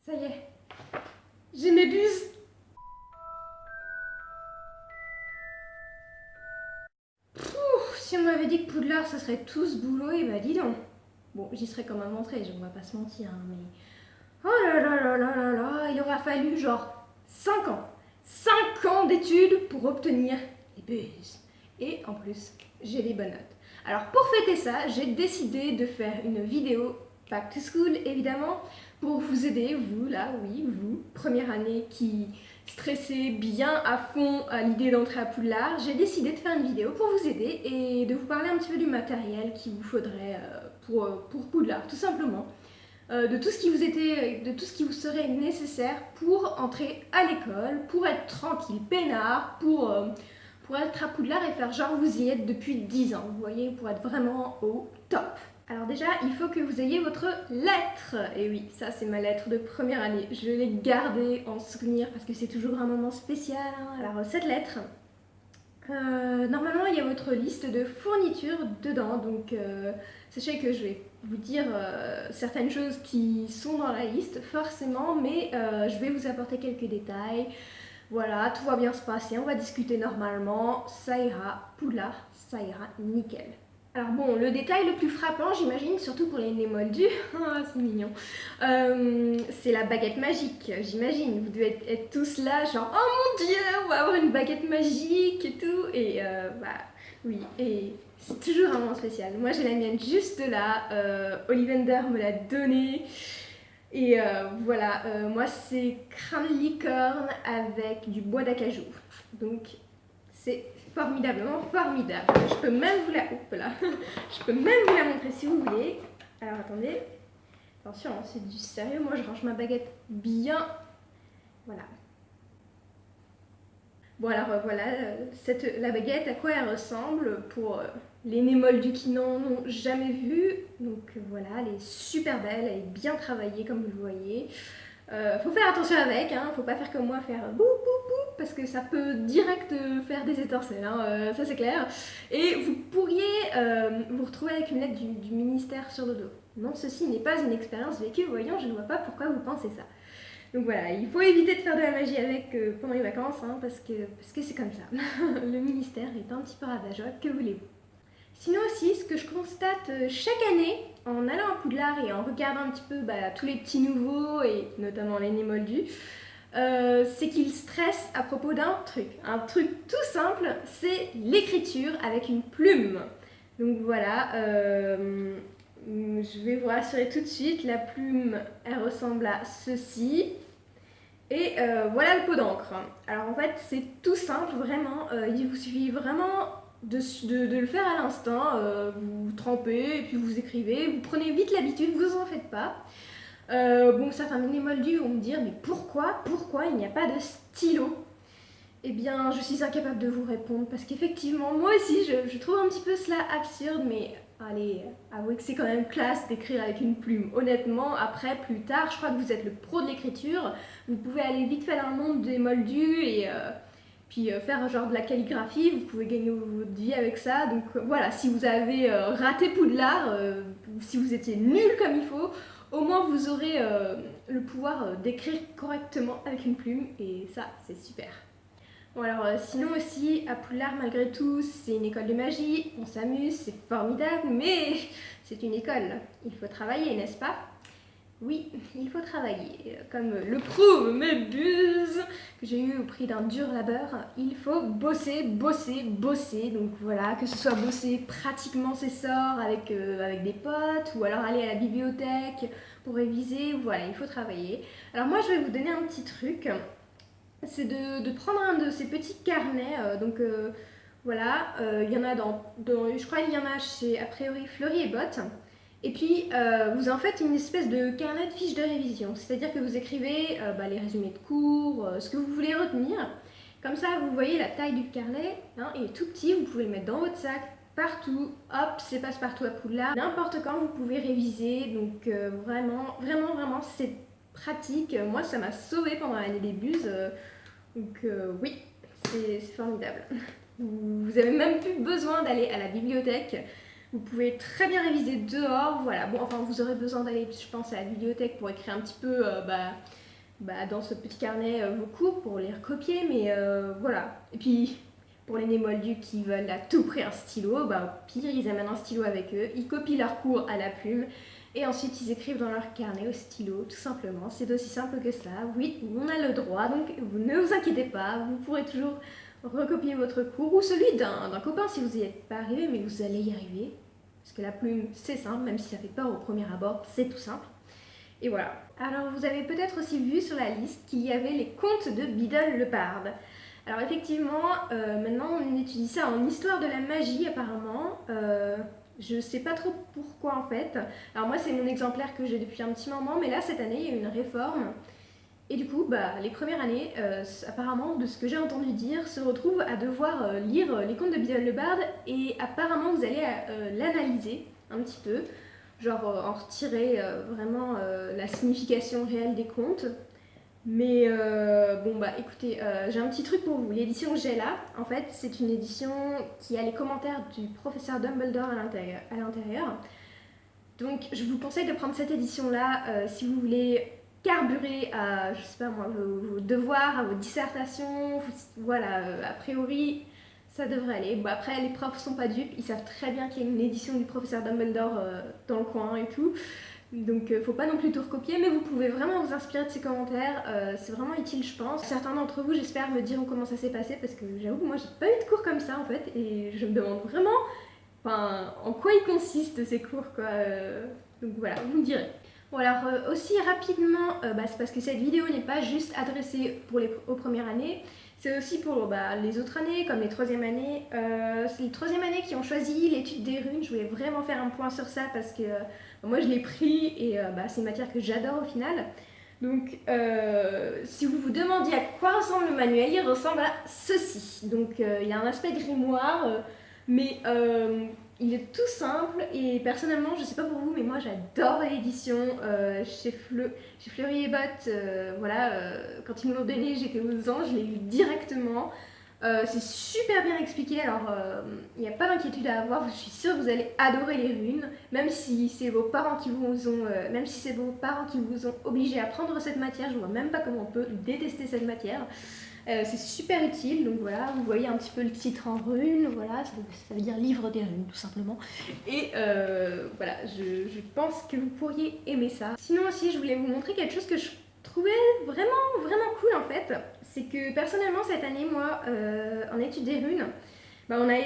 Ça y est, j'ai mes buses. Si on m'avait dit que Poudlard ce serait tout ce boulot, et bah dis donc. Bon, j'y serais quand même entrée, on va pas se mentir, hein, mais... Oh là là là là là là, il aura fallu genre 5 ans. 5 ans d'études pour obtenir les buses. Et en plus, j'ai les bonnes notes. Alors pour fêter ça, j'ai décidé de faire une vidéo back to school évidemment, pour vous aider, vous là, oui, vous, première année qui stressez bien à fond à l'idée d'entrer à Poudlard, j'ai décidé de faire une vidéo pour vous aider et de vous parler un petit peu du matériel qu'il vous faudrait pour Poudlard, tout simplement. De tout ce qui vous était, de tout ce qui vous serait nécessaire pour entrer à l'école, pour être tranquille, peinard, pour être à Poudlard et faire genre vous y êtes depuis 10 ans, vous voyez, pour être vraiment au top. Alors déjà, il faut que vous ayez votre lettre. Et oui, ça c'est ma lettre de première année. Je l'ai gardée en souvenir parce que c'est toujours un moment spécial, hein. Alors cette lettre, normalement il y a votre liste de fournitures dedans, donc sachez que je vais vous dire certaines choses qui sont dans la liste forcément, mais je vais vous apporter quelques détails. Voilà, tout va bien se passer, on va discuter normalement, ça ira, Poudlard, ça ira nickel. Alors bon, le détail le plus frappant, j'imagine, surtout pour les nez moldus, c'est mignon, c'est la baguette magique, j'imagine. Vous devez être tous là, genre « Oh mon dieu, on va avoir une baguette magique et tout !» Et bah oui, et c'est toujours un moment spécial. Moi j'ai la mienne juste là, Ollivander me l'a donnée. Et voilà, moi c'est crâne licorne avec du bois d'acajou. Donc c'est formidablement formidable. Je peux même vous la... Oups là. Je peux même vous la montrer si vous voulez. Alors attendez. Attention, hein, c'est du sérieux. Moi je range ma baguette bien. Voilà. Bon alors voilà, la baguette, à quoi elle ressemble pour les nez moldus qui n'en ont jamais vu. Donc voilà, elle est super belle, elle est bien travaillée comme vous le voyez. Faut faire attention avec, hein, faut pas faire comme moi, faire boup boup boup, parce que ça peut direct faire des étincelles, hein, ça c'est clair. Et vous pourriez vous retrouver avec une lettre du ministère sur le dos. Non, ceci n'est pas une expérience vécue, voyons, je ne vois pas pourquoi vous pensez ça. Donc voilà, il faut éviter de faire de la magie avec pendant les vacances, hein, parce que c'est comme ça. Le ministère est un petit peu rabat-joie, que voulez-vous. Sinon aussi, ce que je constate chaque année, en allant à Poudlard et en regardant un petit peu tous les petits nouveaux, et notamment les nez moldus, c'est qu'ils stressent à propos d'un truc. Un truc tout simple, c'est l'écriture avec une plume. Donc voilà, je vais vous rassurer tout de suite, la plume, elle ressemble à ceci. Et voilà le pot d'encre. Alors en fait, c'est tout simple, vraiment. Il vous suffit vraiment de le faire à l'instant. Vous trempez et puis vous écrivez. Vous prenez vite l'habitude, vous en faites pas. Bon, certains mini-moldus vont me dire, mais pourquoi il n'y a pas de stylo? Eh bien, je suis incapable de vous répondre parce qu'effectivement, moi aussi, je trouve un petit peu cela absurde, mais allez, avouez que c'est quand même classe d'écrire avec une plume. Honnêtement, après, plus tard, je crois que vous êtes le pro de l'écriture, vous pouvez aller vite fait dans le monde des moldus et puis faire genre de la calligraphie, vous pouvez gagner votre vie avec ça. Donc voilà, si vous avez raté Poudlard, si vous étiez nul comme il faut, au moins vous aurez le pouvoir d'écrire correctement avec une plume et ça, c'est super. Bon alors sinon aussi, à Poudlard malgré tout, c'est une école de magie, on s'amuse, c'est formidable, mais c'est une école, il faut travailler, n'est-ce pas? Oui, il faut travailler, comme le prouvent mes buses que j'ai eues au prix d'un dur labeur, il faut bosser, bosser, bosser, donc voilà, que ce soit bosser pratiquement ses sorts avec des potes, ou alors aller à la bibliothèque pour réviser, voilà, il faut travailler. Alors moi je vais vous donner un petit truc, c'est de prendre un de ces petits carnets, voilà, il y en a je crois qu'il y en a chez a priori Fleury et Bottes, et puis vous en faites une espèce de carnet de fiches de révision, c'est-à-dire que vous écrivez les résumés de cours, ce que vous voulez retenir, comme ça vous voyez la taille du carnet, hein, il est tout petit, vous pouvez le mettre dans votre sac, partout, hop, c'est passe-partout à Poudlard, n'importe quand vous pouvez réviser, donc vraiment, vraiment, vraiment c'est pratique, moi ça m'a sauvé pendant l'année des buses, donc oui, c'est formidable. Vous avez même plus besoin d'aller à la bibliothèque Vous pouvez très bien réviser dehors, voilà. Bon, enfin, vous aurez besoin d'aller, je pense, à la bibliothèque pour écrire un petit peu dans ce petit carnet vos cours pour les recopier, mais voilà. Et puis, pour les némoldus qui veulent à tout prix un stylo, au pire, ils amènent un stylo avec eux, ils copient leurs cours à la plume, et ensuite ils écrivent dans leur carnet au stylo, tout simplement. C'est aussi simple que cela. Oui, on a le droit, donc vous ne vous inquiétez pas, vous pourrez toujours recopier votre cours, ou celui d'un copain si vous n'y êtes pas arrivé, mais vous allez y arriver. Parce que la plume, c'est simple, même si ça fait peur au premier abord, c'est tout simple. Et voilà. Alors vous avez peut-être aussi vu sur la liste qu'il y avait les contes de Biddle le Barde. Alors effectivement, maintenant on étudie ça en histoire de la magie apparemment. Je sais pas trop pourquoi en fait. Alors moi c'est mon exemplaire que j'ai depuis un petit moment, mais là cette année il y a eu une réforme. Et du coup, les premières années, apparemment, de ce que j'ai entendu dire, se retrouvent à devoir lire les contes de Biddle le Barde, et apparemment vous allez l'analyser un petit peu, genre en retirer vraiment la signification réelle des contes. Mais écoutez, j'ai un petit truc pour vous. L'édition que j'ai là, en fait, c'est une édition qui a les commentaires du professeur Dumbledore à l'intérieur. Donc je vous conseille de prendre cette édition-là si vous voulez carburer à, je sais pas moi, vos devoirs, à vos dissertations. Voilà, a priori, ça devrait aller. Bon, après, les profs sont pas dupes, ils savent très bien qu'il y a une édition du professeur Dumbledore dans le coin et tout. Donc faut pas non plus tout recopier, mais vous pouvez vraiment vous inspirer de ces commentaires, c'est vraiment utile je pense. Certains d'entre vous j'espère me diront comment ça s'est passé, parce que j'avoue moi j'ai pas eu de cours comme ça en fait, et je me demande vraiment en quoi ils consistent ces cours quoi. Donc voilà, vous me direz. Bon alors aussi rapidement, c'est parce que cette vidéo n'est pas juste adressée aux premières années, c'est aussi pour les autres années, comme les troisième années. C'est les troisième années qui ont choisi l'étude des runes. Je voulais vraiment faire un point sur ça parce que moi je l'ai pris et c'est une matière que j'adore au final. Donc si vous vous demandiez à quoi ressemble le manuel, il ressemble à ceci. Donc il y a un aspect grimoire, mais il est tout simple et personnellement, je sais pas pour vous, mais moi j'adore l'édition chez Fleury et Bottes. Quand ils me l'ont donné, j'étais aux anges, je l'ai lu directement. C'est super bien expliqué, alors il n'y a pas d'inquiétude à avoir, je suis sûre que vous allez adorer les runes, même si c'est vos parents qui vous ont obligé à prendre cette matière, je vois même pas comment on peut détester cette matière. C'est super utile, donc voilà, vous voyez un petit peu le titre en runes, voilà, ça veut dire livre des runes tout simplement. Et voilà, je pense que vous pourriez aimer ça. Sinon aussi, je voulais vous montrer quelque chose que je trouvais vraiment cool en fait. C'est que personnellement cette année, moi, en études des runes, on a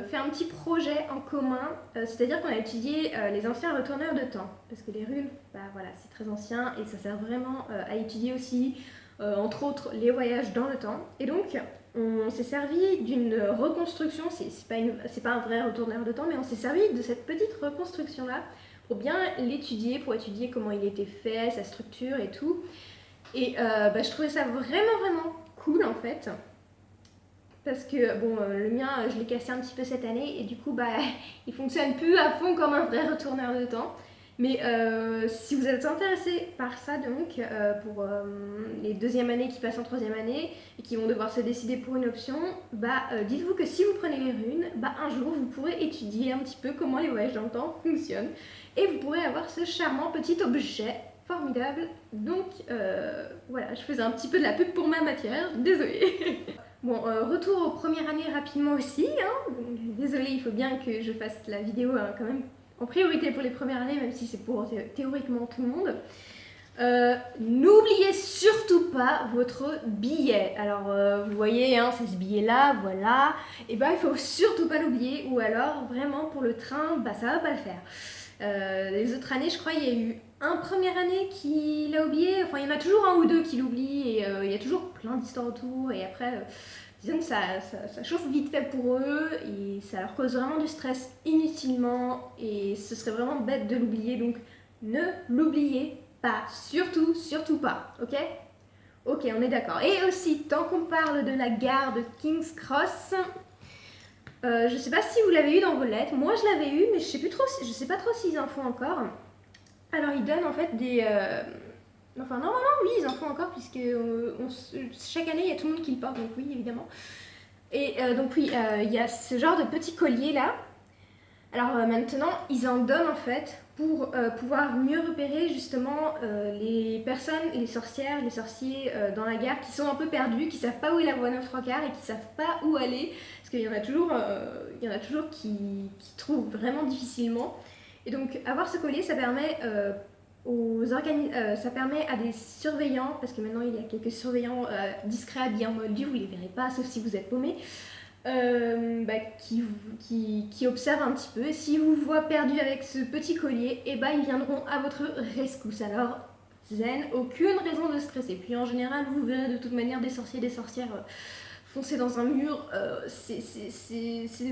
fait un petit projet en commun, c'est-à-dire qu'on a étudié les anciens retourneurs de temps. Parce que les runes, c'est très ancien et ça sert vraiment à étudier aussi entre autres les voyages dans le temps. Et donc on s'est servi d'une reconstruction, c'est pas un vrai retourneur de temps, mais on s'est servi de cette petite reconstruction là pour bien l'étudier, pour étudier comment il était fait, sa structure et tout. Et je trouvais ça vraiment cool en fait. Parce que le mien je l'ai cassé un petit peu cette année et du coup il fonctionne plus à fond comme un vrai retourneur de temps. Mais si vous êtes intéressé par ça donc, pour les deuxième années qui passent en troisième année et qui vont devoir se décider pour une option, dites-vous que si vous prenez les runes, un jour vous pourrez étudier un petit peu comment les voyages dans le temps fonctionnent et vous pourrez avoir ce charmant petit objet formidable. Donc voilà, je faisais un petit peu de la pub pour ma matière, désolée. Bon, retour aux premières années rapidement aussi, hein. Désolée, il faut bien que je fasse la vidéo quand même en priorité pour les premières années, même si c'est pour théoriquement tout le monde. N'oubliez surtout pas votre billet. Alors vous voyez, hein, c'est ce billet là, voilà. Et il faut surtout pas l'oublier, ou alors vraiment pour le train, ça va pas le faire. Les autres années, je crois, il y a eu un première année qui l'a oublié. Enfin, il y en a toujours un ou deux qui l'oublient, et il y a toujours plein d'histoires autour. Et après, disons que ça chauffe vite fait pour eux, et ça leur cause vraiment du stress inutilement, et ce serait vraiment bête de l'oublier. Donc ne l'oubliez pas, surtout pas, ok? Ok, on est d'accord. Et aussi, tant qu'on parle de la gare de King's Cross, je sais pas si vous l'avez eu dans vos lettres, moi je l'avais eu, mais je sais pas trop s'ils en font encore. Alors ils donnent en fait des... Enfin normalement oui ils en font encore, puisque chaque année il y a tout le monde qui le porte, donc oui évidemment. Et donc oui, il y a ce genre de petit collier là. Alors maintenant, ils en donnent en fait pour pouvoir mieux repérer justement les personnes, les sorcières, les sorciers dans la gare qui sont un peu perdus, qui savent pas où est la voie 9 3 quarts et qui savent pas où aller, parce qu'il y en a toujours, qui trouvent vraiment difficilement. Et donc avoir ce collier, ça permet ça permet à des surveillants, parce que maintenant il y a quelques surveillants discrets habillés en moldu, vous les verrez pas sauf si vous êtes paumé, qui observent un petit peu. Et s'ils vous voient perdu avec ce petit collier, et ils viendront à votre rescousse. Alors, zen, aucune raison de stresser. Puis en général, vous verrez de toute manière des sorciers et des sorcières foncer dans un mur, c'est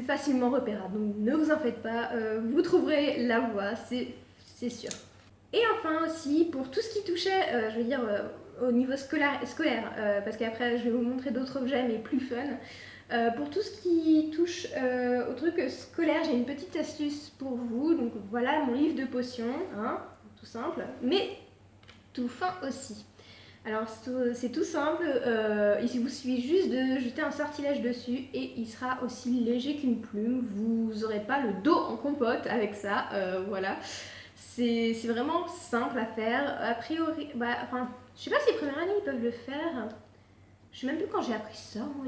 facilement repérable. Donc ne vous en faites pas, vous trouverez la voie, c'est sûr. Et enfin aussi, pour tout ce qui touchait, je veux dire, au niveau scolaire parce qu'après je vais vous montrer d'autres objets mais plus fun. Pour tout ce qui touche au truc scolaire, j'ai une petite astuce pour vous. Donc voilà mon livre de potions, hein, tout simple, mais tout fin aussi. Alors c'est tout simple, il vous suffit juste de jeter un sortilège dessus et il sera aussi léger qu'une plume. Vous n'aurez pas le dos en compote avec ça, voilà. C'est vraiment simple à faire. A priori, enfin, je sais pas si les premières années ils peuvent le faire. Je sais même plus quand j'ai appris ça, moi.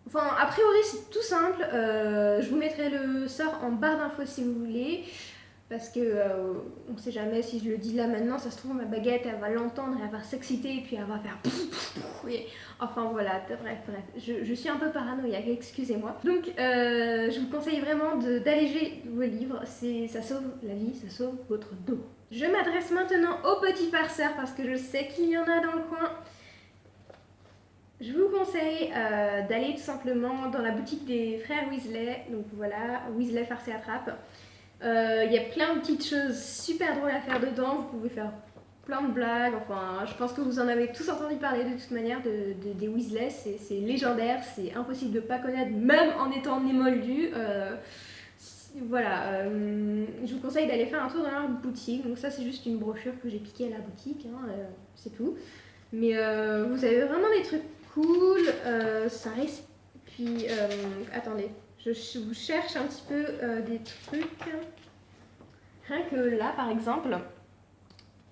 Enfin, a priori c'est tout simple. Je vous mettrai le sort en barre d'infos si vous voulez. Parce que on sait jamais si je le dis là maintenant, ça se trouve ma baguette elle va l'entendre et elle va s'exciter et puis elle va faire et enfin voilà, bref, je suis un peu paranoïaque, excusez-moi. Donc je vous conseille vraiment d'alléger vos livres, ça sauve la vie, ça sauve votre dos. Je m'adresse maintenant aux petits farceurs parce que je sais qu'il y en a dans le coin. Je vous conseille d'aller tout simplement dans la boutique des frères Weasley, donc voilà, Weasley farce et attrape. Y a plein de petites choses super drôles à faire dedans, vous pouvez faire plein de blagues, enfin je pense que vous en avez tous entendu parler de toute manière des Weasley, c'est légendaire, c'est impossible de pas connaître même en étant né moldu. Voilà, je vous conseille d'aller faire un tour dans leur boutique, donc ça c'est juste une brochure que j'ai piquée à la boutique, hein, c'est tout. Mais vous avez vraiment des trucs cool, ça risque, puis attendez. Je vous cherche un petit peu des trucs. Rien que là, par exemple,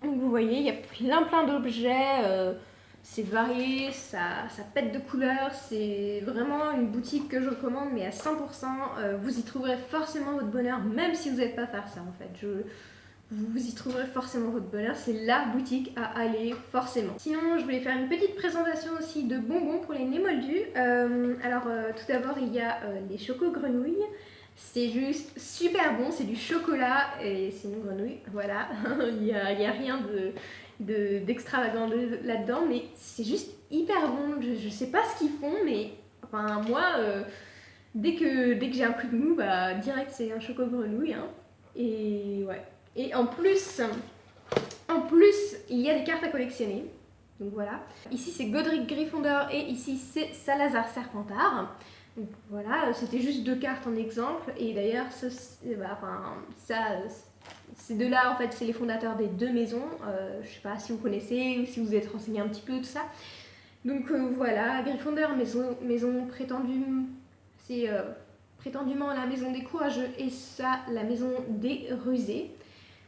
vous voyez, il y a plein d'objets. C'est varié, ça pète de couleurs. C'est vraiment une boutique que je recommande, mais à 100%. Vous y trouverez forcément votre bonheur, même si vous n'êtes pas faire ça en fait. Vous y trouverez forcément votre bonheur, c'est la boutique à aller forcément. Sinon, je voulais faire une petite présentation aussi de bonbons pour les nez moldus. Tout d'abord, il y a les chocos-grenouilles. C'est juste super bon, c'est du chocolat et c'est une grenouille, voilà. Il y a rien d'extravagant là-dedans, mais c'est juste hyper bon. Je sais pas ce qu'ils font, mais enfin moi, dès que j'ai un coup de mou, direct c'est un choco-grenouille, hein. Et ouais. Et en plus, il y a des cartes à collectionner. Donc voilà. Ici c'est Godric Gryffondor et ici c'est Salazar Serpentard. Donc voilà, c'était juste deux cartes en exemple. Et d'ailleurs, ces deux-là, en fait, c'est les fondateurs des deux maisons. Je sais pas si vous connaissez ou si vous êtes renseigné un petit peu, tout ça. Donc voilà, Gryffondor, maison prétendue, c'est prétendument la maison des courageux et ça, la maison des rusés.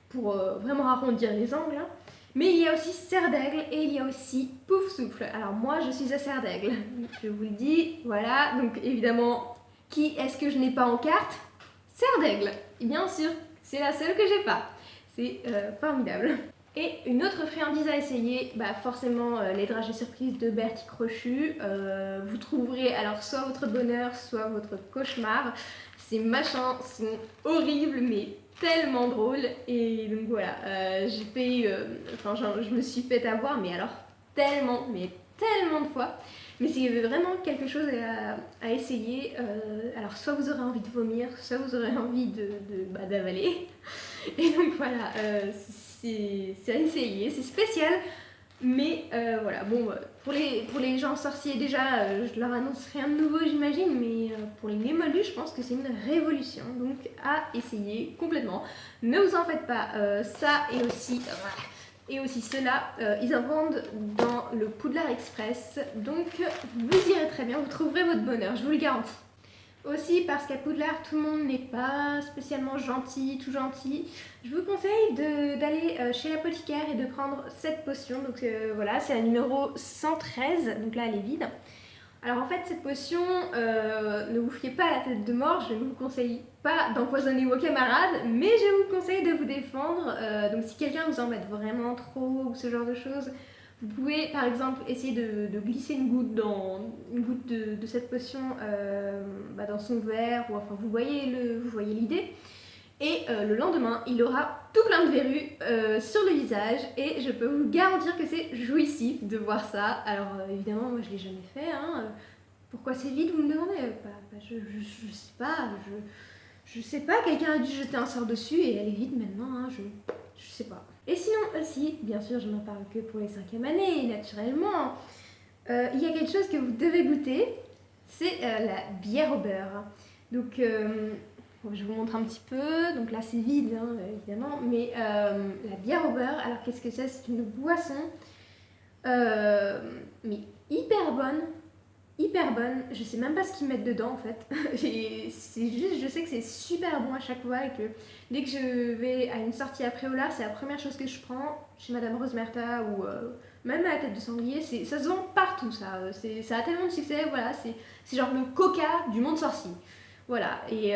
Pour vraiment arrondir les angles. Hein. Mais il y a aussi Serre d'Aigle et il y a aussi Poufsouffle. Alors moi je suis à Serre d'Aigle, je vous le dis, voilà. Donc évidemment, qui est-ce que je n'ai pas en carte? Serre d'Aigle, bien sûr, c'est la seule que j'ai pas. C'est formidable. Et une autre friandise à essayer, forcément les dragées surprises de Bertie Crochu. Vous trouverez alors soit votre bonheur, soit votre cauchemar. Ces machins sont horribles, mais tellement drôle. Et donc voilà, j'ai payé, je me suis fait avoir, mais alors tellement de fois. Mais c'est vraiment quelque chose à essayer. Alors soit vous aurez envie de vomir, soit vous aurez envie d'avaler. Et donc voilà, c'est à essayer, c'est spécial. Mais voilà, bon, pour les gens sorciers déjà, je leur annonce rien de nouveau j'imagine, mais pour les nez moldus, je pense que c'est une révolution, donc à essayer complètement. Ne vous en faites pas, ça et aussi cela, ils en vendent dans le Poudlard Express, donc vous irez très bien, vous trouverez votre bonheur, je vous le garantis. Aussi parce qu'à Poudlard, tout le monde n'est pas spécialement gentil, tout gentil. Je vous conseille d'aller chez l'apothicaire et de prendre cette potion. Donc voilà, c'est la numéro 113, donc là elle est vide. Alors en fait, cette potion, ne vous fiez pas à la tête de mort, je ne vous conseille pas d'empoisonner vos camarades, mais je vous conseille de vous défendre. Donc si quelqu'un vous embête vraiment trop ou ce genre de choses, vous pouvez par exemple essayer de glisser une goutte, de cette potion dans son verre, ou enfin vous voyez l'idée. Et le lendemain, il aura tout plein de verrues sur le visage et je peux vous garantir que c'est jouissif de voir ça. Alors évidemment, moi je l'ai jamais fait. Hein. Pourquoi c'est vide, vous me demandez? Je sais pas. Je sais pas, quelqu'un a dû jeter un sort dessus et elle est vide maintenant. Hein, je sais pas. Et sinon aussi, bien sûr, je n'en parle que pour les 5e années, naturellement. Il y a quelque chose que vous devez goûter, c'est la bière au beurre. Donc je vous montre un petit peu, donc là c'est vide hein, évidemment, mais la bière au beurre, alors qu'est-ce que c'est? C'est une boisson, mais hyper bonne, je sais même pas ce qu'ils mettent dedans en fait, c'est juste, je sais que c'est super bon à chaque fois et que dès que je vais à une sortie après au lard, c'est la première chose que je prends chez Madame Rosemerta ou même à la tête de sanglier, ça se vend partout ça, ça a tellement de succès, voilà, c'est genre le coca du monde sorcier. Voilà, et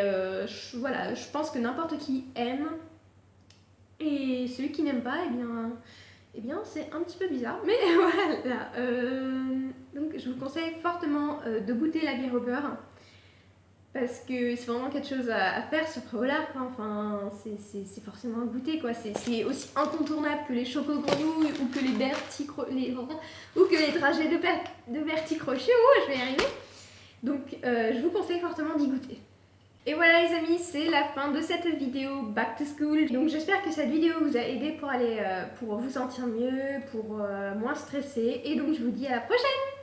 voilà, je pense que n'importe qui aime, et celui qui n'aime pas, eh bien c'est un petit peu bizarre, mais voilà. Donc je vous conseille fortement de goûter la bière au beurre, parce que c'est vraiment quelque chose à faire sur Préolard, quoi. Enfin, c'est forcément à goûter, quoi. C'est aussi incontournable que les chocos-grenouilles ou que ou que les trajets de Bertie Crochet. Oh, je vais y arriver. Donc je vous conseille fortement d'y goûter. Et voilà les amis, c'est la fin de cette vidéo Back to School. Donc j'espère que cette vidéo vous a aidé pour vous sentir mieux, pour moins stresser. Et donc je vous dis à la prochaine!